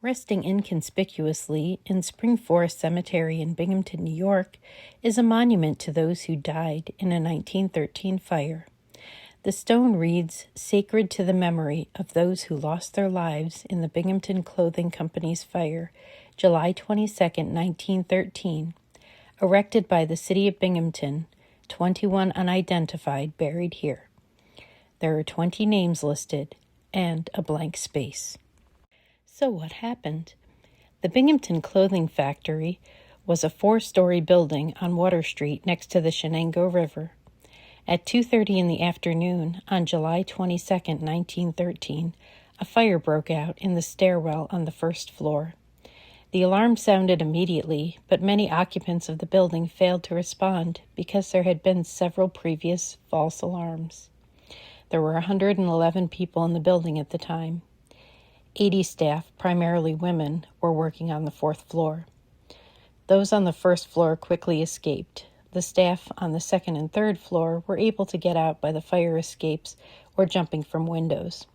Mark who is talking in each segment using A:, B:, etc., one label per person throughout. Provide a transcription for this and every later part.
A: Resting inconspicuously in Spring Forest Cemetery in Binghamton, New York, is a monument to those who died in a 1913 fire. The stone reads, "Sacred to the memory of those who lost their lives in the Binghamton Clothing Company's fire, July 22, 1913, erected by the City of Binghamton, 21 unidentified buried here." There are 20 names listed and a blank space. So what happened? The Binghamton Clothing Factory was a 4-story building on Water Street next to the Shenango River. At 2:30 in the afternoon on July 22, 1913, a fire broke out in the stairwell on the first floor. The alarm sounded immediately, but many occupants of the building failed to respond because there had been several previous false alarms. There were 111 people in the building at the time. 80 staff, primarily women, were working on the 4th floor. Those on the 1st floor quickly escaped. The staff on the 2nd and 3rd floor were able to get out by the fire escapes or jumping from windows.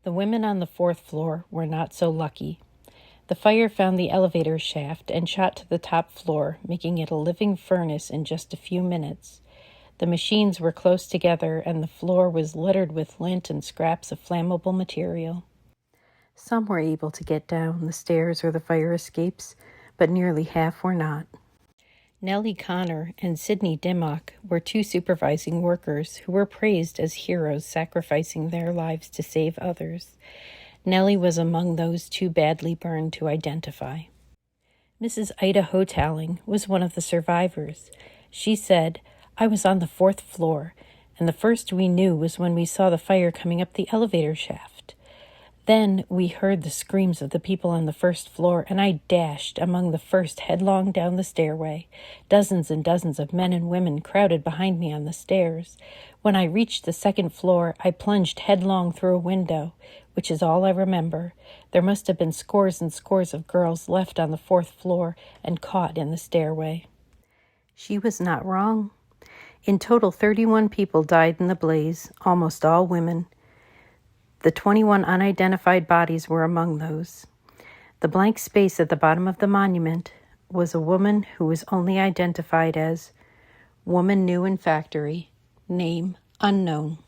A: The women on the 4th floor were not so lucky. The fire found the elevator shaft and shot to the top floor, making it a living furnace in just a few minutes. The machines were close together and the floor was littered with lint and scraps of flammable material. Some were able to get down the stairs or the fire escapes, but nearly half were not. Nellie Connor and Sidney Dimmock were 2 supervising workers who were praised as heroes sacrificing their lives to save others. Nellie was among those too badly burned to identify. Mrs. Ida Hotelling was one of the survivors. She said, "I was on the 4th floor, and the first we knew was when we saw the fire coming up the elevator shaft. Then we heard the screams of the people on the 1st floor, and I dashed among the first headlong down the stairway. Dozens and dozens of men and women crowded behind me on the stairs. When I reached the 2nd floor, I plunged headlong through a window, which is all I remember. There must have been scores and scores of girls left on the 4th floor and caught in the stairway." She was not wrong. In total, 31 people died in the blaze, almost all women. The 21 unidentified bodies were among those. The blank space at the bottom of the monument was a woman who was only identified as Woman New in Factory, name unknown.